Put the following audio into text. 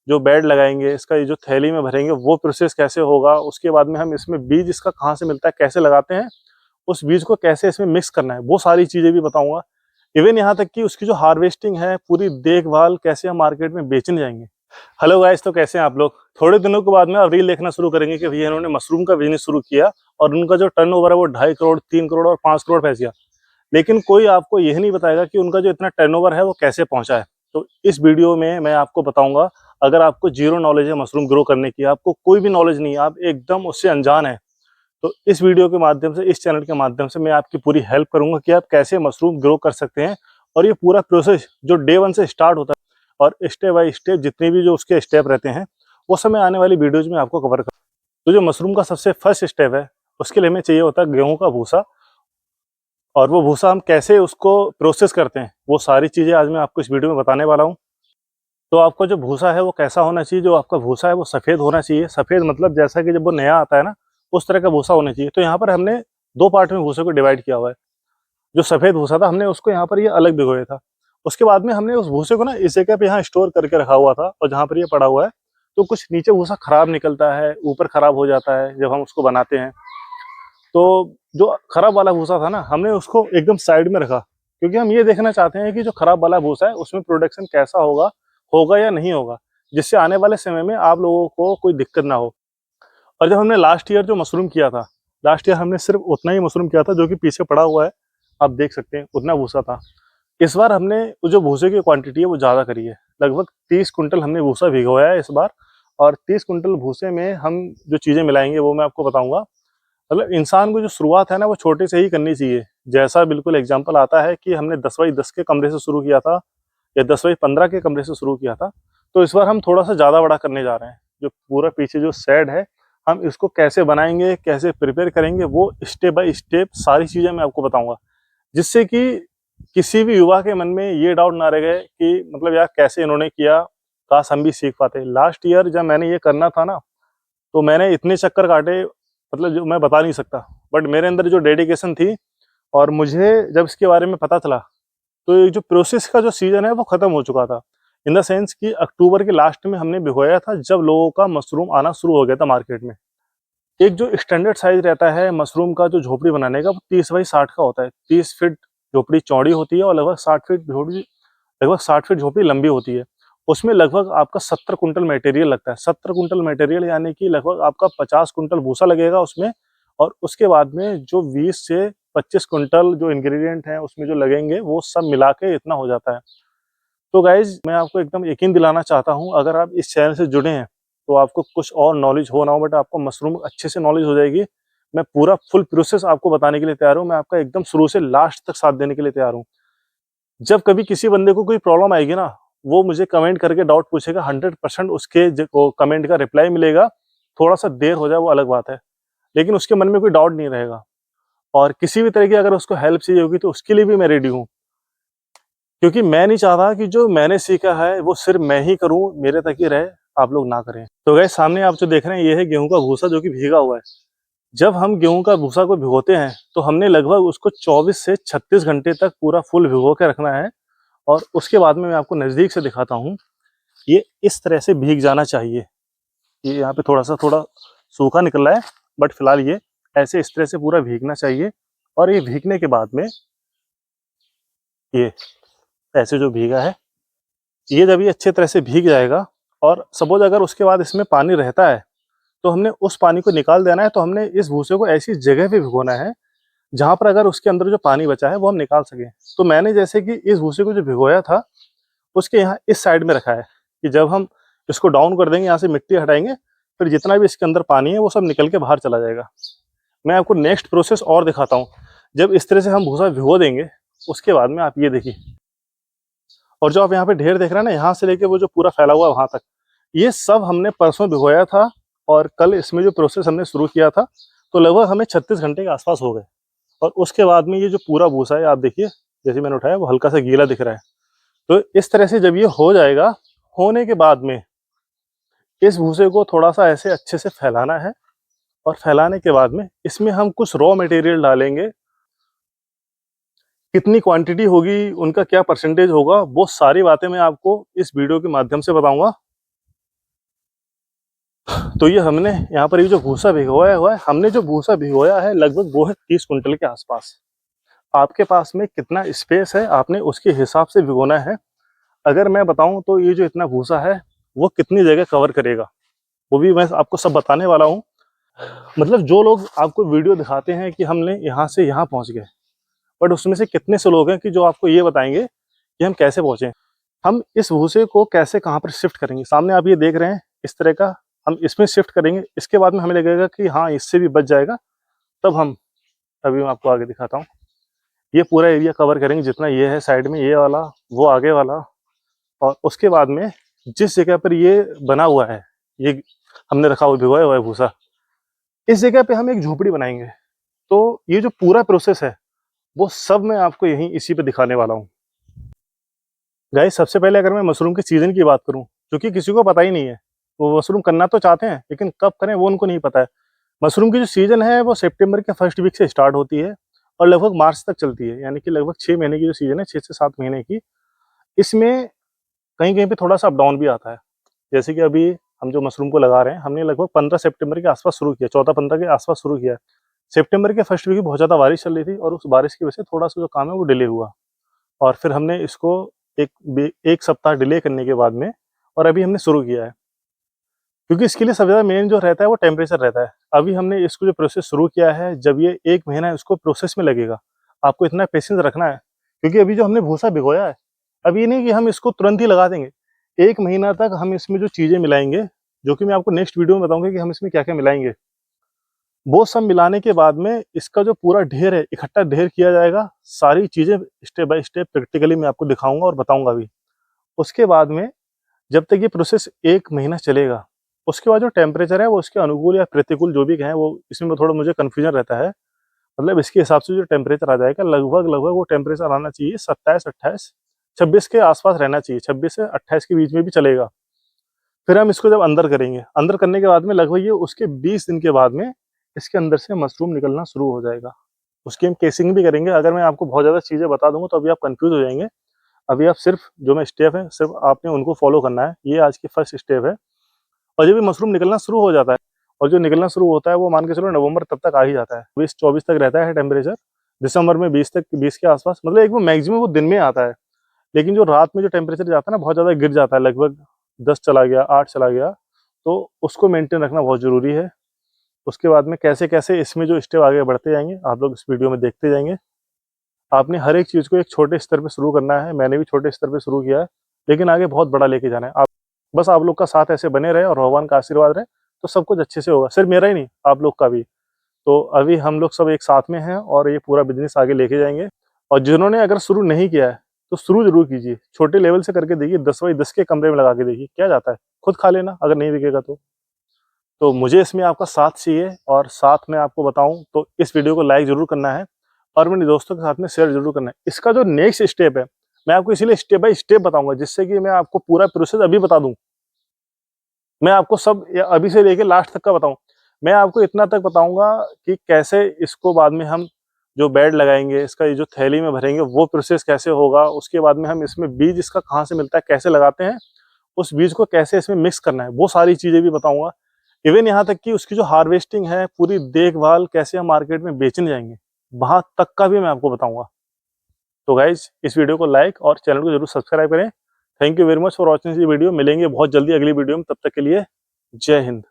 जो बेड लगाएंगे, इसका ये जो थैली में भरेंगे वो प्रोसेस कैसे होगा, उसके बाद में हम इसमें बीज इसका कहाँ से मिलता है, कैसे लगाते हैं, उस बीज को कैसे इसमें मिक्स करना है, वो सारी चीज़ें भी बताऊंगा। इवन यहाँ तक कि उसकी जो हार्वेस्टिंग है, पूरी देखभाल, कैसे हम मार्केट में बेचने जाएंगे। हेलो गाइस, तो कैसे हैं आप लोग। थोड़े दिनों के बाद में अब रील देखना शुरू करेंगे कि भैया इन्होंने मशरूम का बिजनेस शुरू किया और उनका जो टर्नओवर है वो 2.5 करोड़, 3 करोड़ और 5 करोड़ पहुंच गया। लेकिन कोई आपको यही नहीं बताएगा कि उनका जो इतना टर्नओवर है वो कैसे पहुंचा है। तो इस वीडियो में मैं आपको बताऊंगा। अगर आपको जीरो नॉलेज है मशरूम ग्रो करने की, आपको कोई भी नॉलेज नहीं है, आप एकदम उससे अनजान है, तो इस वीडियो के माध्यम से, इस चैनल के माध्यम से मैं आपकी पूरी हेल्प करूंगा कि आप कैसे मशरूम ग्रो कर सकते हैं। और ये पूरा प्रोसेस जो डे 1 से स्टार्ट होता है और स्टेप बाय स्टेप जितने भी जो उसके स्टेप रहते हैं वो सब मैं आने वाली वीडियोज में आपको कवर कर। तो जो मशरूम का सबसे फर्स्ट स्टेप है, उसके लिए हमें चाहिए होता है गेहूं का भूसा। और वो भूसा हम कैसे उसको प्रोसेस करते हैं, वो सारी चीज़ें आज मैं आपको इस वीडियो में बताने वाला हूँ। तो आपका जो भूसा है वो कैसा होना चाहिए, जो आपका भूसा है वो सफ़ेद होना चाहिए। सफ़ेद मतलब जैसा कि जब वो नया आता है ना, उस तरह का भूसा होना चाहिए। तो यहाँ पर हमने दो पार्ट में भूसे को डिवाइड किया हुआ है। जो सफ़ेद भूसा था हमने उसको यहाँ पर ये अलग भिगोया था। उसके बाद में हमने उस भूसे को ना इस जगह पे यहाँ स्टोर करके रखा हुआ था, और जहाँ पर ये पड़ा हुआ है तो कुछ नीचे भूसा खराब निकलता है, ऊपर खराब हो जाता है जब हम उसको बनाते हैं। तो जो खराब वाला भूसा था ना, हमने उसको एकदम साइड में रखा, क्योंकि हम ये देखना चाहते हैं कि जो खराब वाला भूसा है उसमें प्रोडक्शन कैसा होगा, होगा या नहीं होगा, जिससे आने वाले समय में आप लोगों को कोई दिक्कत ना हो। और जब हमने लास्ट ईयर जो मशरूम किया था, लास्ट ईयर हमने सिर्फ उतना ही मशरूम किया था जो कि पीछे पड़ा हुआ है, आप देख सकते हैं उतना भूसा था। इस बार हमने जो भूसे की क्वांटिटी है वो ज़्यादा करी है। लगभग 30 कुंटल हमने भूसा भिगोया है इस बार। और 30 कुंटल भूसे में हम जो चीज़ें मिलाएंगे वो मैं आपको बताऊंगा। मतलब इंसान को जो शुरुआत है ना वो छोटे से ही करनी चाहिए। जैसा बिल्कुल एग्जाम्पल आता है कि हमने 10 बाई 10 के कमरे से शुरू किया था, या 10 बाई 15 के कमरे से शुरू किया था, तो इस बार हम थोड़ा सा ज़्यादा बड़ा करने जा रहे हैं। जो पूरा पीछे जो शेड है, हम इसको कैसे बनाएंगे, कैसे प्रिपेयर करेंगे, वो स्टेप बाय स्टेप सारी चीज़ें मैं आपको बताऊंगा। जिससे कि किसी भी युवा के मन में ये डाउट ना रह गए कि मतलब यार कैसे इन्होंने किया, काश हम भी सीख पाते। लास्ट ईयर जब मैंने ये करना था ना, तो मैंने इतने चक्कर काटे, मतलब जो मैं बता नहीं सकता। बट मेरे अंदर जो डेडिकेशन थी, और मुझे जब इसके बारे में पता चला, तो ये जो प्रोसेस का जो सीजन है वो खत्म हो चुका था। इन द सेंस कि अक्टूबर के लास्ट में हमने भिगोया था, जब लोगों का मशरूम आना शुरू हो गया था मार्केट में। एक जो स्टैंडर्ड साइज रहता है मशरूम का जो झोपड़ी बनाने का, वो 30 बाई 60 का होता है। 30 फीट झोपड़ी चौड़ी होती है और लगभग 60 फीट झोपड़ी, लगभग 60 फीट झोपड़ी लंबी होती है। उसमें लगभग आपका 70 कुंटल मटेरियल लगता है। 70 कुंटल मटेरियल यानी कि लगभग आपका 50 कुंटल भूसा लगेगा उसमें। और उसके बाद में जो 20 से 25 कुंटल जो इंग्रेडिएंट हैं उसमें जो लगेंगे, वो सब मिला के इतना हो जाता है। तो गाइज मैं आपको एकदम यकीन दिलाना चाहता हूँ, अगर आप इस चैनल से जुड़े हैं तो आपको कुछ और नॉलेज हो ना हो, बट आपको मशरूम अच्छे से नॉलेज हो जाएगी। मैं पूरा फुल प्रोसेस आपको बताने के लिए तैयार हूँ। मैं आपका एकदम शुरू से लास्ट तक साथ देने के लिए तैयार हूँ। जब कभी किसी बंदे को कोई प्रॉब्लम आएगी ना, वो मुझे कमेंट करके डाउट पूछेगा, 100% उसके कमेंट का रिप्लाई मिलेगा। थोड़ा सा देर हो जाए वो अलग बात है, लेकिन उसके मन में कोई डाउट नहीं रहेगा। और किसी भी तरह की अगर उसको हेल्प चाहिए होगी तो उसके लिए भी मैं रेडी हूँ। क्योंकि मैं नहीं चाहता कि जो मैंने सीखा है वो सिर्फ मैं ही करूँ, मेरे तक ही रहे, आप लोग ना करें। तो गाइस सामने आप जो देख रहे हैं ये है गेहूं का भूसा जो कि भीगा हुआ है। जब हम गेहूं का भूसा को भिगोते हैं तो हमने लगभग उसको 24 से 36 घंटे तक पूरा फुल भिगो के रखना है। और उसके बाद में मैं आपको नज़दीक से दिखाता हूँ। ये इस तरह से भीग जाना चाहिए। ये यहाँ पे थोड़ा सूखा निकल रहा है, बट फिलहाल ये ऐसे इस तरह से पूरा भीगना चाहिए। और ये भीगने के बाद में ये ऐसे जो भीगा है, ये जब ये अच्छे तरह से भीग जाएगा, और सपोज अगर उसके बाद इसमें पानी रहता है तो हमने उस पानी को निकाल देना है। तो हमने इस भूसे को ऐसी जगह पे भिगोना है जहाँ पर अगर उसके अंदर जो पानी बचा है वो हम निकाल सकें। तो मैंने जैसे कि इस भूसे को जो भिगोया था उसके यहाँ इस साइड में रखा है, कि जब हम इसको डाउन कर देंगे, यहाँ से मिट्टी हटाएंगे, फिर जितना भी इसके अंदर पानी है वो सब निकल के बाहर चला जाएगा। मैं आपको नेक्स्ट प्रोसेस और दिखाता हूँ। जब इस तरह से हम भूसा भिगो देंगे, उसके बाद में आप ये देखिए, और जो आप यहाँ पे ढेर देख रहे हैं ना, यहाँ से लेके वो जो पूरा फैला हुआ है वहां तक, ये सब हमने परसों भिगोया था। और कल इसमें जो प्रोसेस हमने शुरू किया था, तो लगभग हमें 36 घंटे के आसपास हो गए। और उसके बाद में ये जो पूरा भूसा है, आप देखिए जैसे मैंने उठाया वो हल्का सा गीला दिख रहा है। तो इस तरह से जब ये हो जाएगा, होने के बाद में इस भूसे को थोड़ा सा ऐसे अच्छे से फैलाना है। और फैलाने के बाद में इसमें हम कुछ रॉ मटेरियल डालेंगे। कितनी क्वांटिटी होगी, उनका क्या परसेंटेज होगा, वो सारी बातें मैं आपको इस वीडियो के माध्यम से बताऊंगा। तो ये हमने यहाँ पर ये जो भूसा भिगोया हुआ है, हमने जो भूसा भिगोया है लगभग वो है 30 कुंटल के आसपास। आपके पास में कितना स्पेस है आपने उसके हिसाब से भिगोना है। अगर मैं बताऊं तो ये जो इतना भूसा है वो कितनी जगह कवर करेगा वो भी मैं आपको सब बताने वाला हूँ। मतलब जो लोग आपको वीडियो दिखाते हैं कि हमने यहाँ से यहाँ पहुँच गए, बट उसमें से कितने से लोग हैं कि जो आपको ये बताएंगे कि हम कैसे पहुँचे, हम इस भूसे को कैसे कहाँ पर शिफ्ट करेंगे। सामने आप ये देख रहे हैं इस तरह का, हम इसमें शिफ्ट करेंगे, इसके बाद में हमें लगेगा कि हाँ इससे भी बच जाएगा, तब हम अभी मैं आपको आगे दिखाता हूँ। ये पूरा एरिया कवर करेंगे जितना ये है साइड में, ये वाला वो आगे वाला, और उसके बाद में जिस जगह पर ये बना हुआ है, ये हमने रखा हुआ भिगोया हुआ है भूसा, इस जगह पे हम एक झोपड़ी बनाएंगे। तो ये जो पूरा प्रोसेस है वो सब मैं आपको यहीं इसी पे दिखाने वाला हूँ। गाइस सबसे पहले अगर मैं मशरूम के सीजन की बात करूँ, क्योंकि किसी को पता ही नहीं है, वो मशरूम करना तो चाहते हैं लेकिन कब करें वो उनको नहीं पता है। मशरूम की जो सीजन है वो सितंबर के फर्स्ट वीक से स्टार्ट होती है और लगभग मार्च तक चलती है, यानी कि लगभग 6 महीने की जो सीजन है, 6 से 7 महीने की। इसमें कहीं कहीं पे थोड़ा सा अप डाउन भी आता है। जैसे कि अभी हम जो मशरूम को लगा रहे हैं, हमने लगभग 15 सितंबर के आसपास शुरू किया, 14-15 के आसपास शुरू किया। सितंबर के फर्स्ट वीक में बहुत ज़्यादा बारिश चल रही थी और उस बारिश की वजह से थोड़ा सा जो काम है वो डिले हुआ, और फिर हमने इसको एक सप्ताह डिले करने के बाद में और अभी हमने शुरू किया है। क्योंकि इसके लिए सबसे ज़्यादा मेन जो रहता है वो टेम्परेचर रहता है। अभी हमने इसको जो प्रोसेस शुरू किया है, जब ये 1 महीना इसको प्रोसेस में लगेगा, आपको इतना पेशेंस रखना है। क्योंकि अभी जो हमने भूसा भिगोया है, अब ये नहीं कि हम इसको तुरंत ही लगा देंगे। 1 महीना तक हम इसमें जो चीज़ें मिलाएँगे, जो कि मैं आपको नेक्स्ट वीडियो में बताऊँगा कि हम इसमें क्या-क्या मिलाएँगे। वो सब मिलाने के बाद में इसका जो पूरा ढेर है, इकट्ठा ढेर किया जाएगा। सारी चीज़ें स्टेप बाय स्टेप प्रैक्टिकली मैं आपको दिखाऊँगा और बताऊँगा भी। उसके बाद में जब तक ये प्रोसेस 1 महीना चलेगा, उसके बाद जो टेम्परेचर है वो उसके अनुकूल या प्रतिकूल जो भी कहें, वो इसमें थोड़ा मुझे कन्फ्यूज़न रहता है। मतलब इसके हिसाब से जो टेम्परेचर आ जाएगा, लगभग वो टेम्परेचर आना चाहिए 27-28, 26 के आस-पास रहना चाहिए, 26 से 28 के बीच में भी चलेगा। फिर हम इसको जब अंदर करेंगे, अंदर करने के बाद में लगभग ये उसके 20 दिन के बाद में इसके अंदर से मशरूम निकलना शुरू हो जाएगा। उसकी हम केसिंग भी करेंगे। अगर मैं आपको बहुत ज़्यादा चीज़ें बता दूँगा तो अभी आप कन्फ्यूज़ हो जाएँगे। अभी आप सिर्फ़ जो मैं स्टेप है, सिर्फ़ आपने उनको फ़ॉलो करना है। ये आज की फर्स्ट स्टेप है। और जब ये मशरूम निकलना शुरू हो जाता है, और जो निकलना शुरू होता है वो मान के चलो नवंबर तब तक आ ही जाता है। 20-24 तक रहता है टेम्परेचर। दिसंबर में 20 तक, 20 के आस-पास, मतलब एक वो मैक्सिमम वो दिन में आता है। लेकिन जो रात में जो टेम्परेचर जाता है ना, बहुत ज़्यादा गिर जाता है, लगभग 10 चला गया, 8 चला गया, तो उसको मेंटेन रखना बहुत ज़रूरी है। उसके बाद में कैसे-कैसे इसमें जो स्टेप आगे बढ़ते जाएँगे, आप लोग इस वीडियो में देखते जाएँगे। आपने हर एक चीज़ को एक छोटे स्तर पे शुरू करना है, मैंने भी छोटे स्तर पे शुरू किया है, लेकिन आगे बहुत बड़ा लेके जाना है। आप बस, आप लोग का साथ ऐसे बने रहे और भगवान का आशीर्वाद रहे, तो सब कुछ अच्छे से होगा। सिर्फ मेरा ही नहीं, आप लोग का भी। तो अभी हम लोग सब एक साथ में हैं और ये पूरा बिज़नेस आगे लेके जाएँगे। और जिन्होंने अगर शुरू नहीं किया है, तो शुरू ज़रूर कीजिए। छोटे लेवल से करके देखिए, 10 बाई 10 के कमरे में लगा के देखिए, क्या जाता है? खुद खा लेना अगर नहीं बिकेगा तो। तो मुझे इसमें आपका साथ चाहिए, और साथ में आपको बताऊँ तो इस वीडियो को लाइक ज़रूर करना है और मेरे दोस्तों के साथ में शेयर ज़रूर करना है। इसका जो नेक्स्ट स्टेप है, मैं आपको इसीलिए स्टेप बाय स्टेप बताऊँगा, जिससे कि मैं आपको पूरा प्रोसेस अभी बता दूँ। मैं आपको सब या अभी से लेके लास्ट तक का बताऊँ। मैं आपको इतना तक बताऊँगा कि कैसे इसको बाद में हम जो बेड लगाएँगे, इसका ये जो थैली में भरेंगे वो प्रोसेस कैसे होगा, उसके बाद में हम इसमें बीज इसका कहाँ से मिलता है, कैसे लगाते हैं, उस बीज को कैसे इसमें मिक्स करना है, वो सारी चीज़ें भी बताऊँगा। इवन यहाँ तक कि उसकी जो हार्वेस्टिंग है, पूरी देखभाल कैसे हम मार्केट में बेचने जाएँगे, वहाँ तक का भी मैं आपको बताऊँगा। तो गाइज़ इस वीडियो को लाइक और चैनल को ज़रूर सब्सक्राइब करें। Thank you very much for watching this video. मिलेंगे बहुत जल्दी अगली वीडियो में, तब तक के लिए जय हिंद।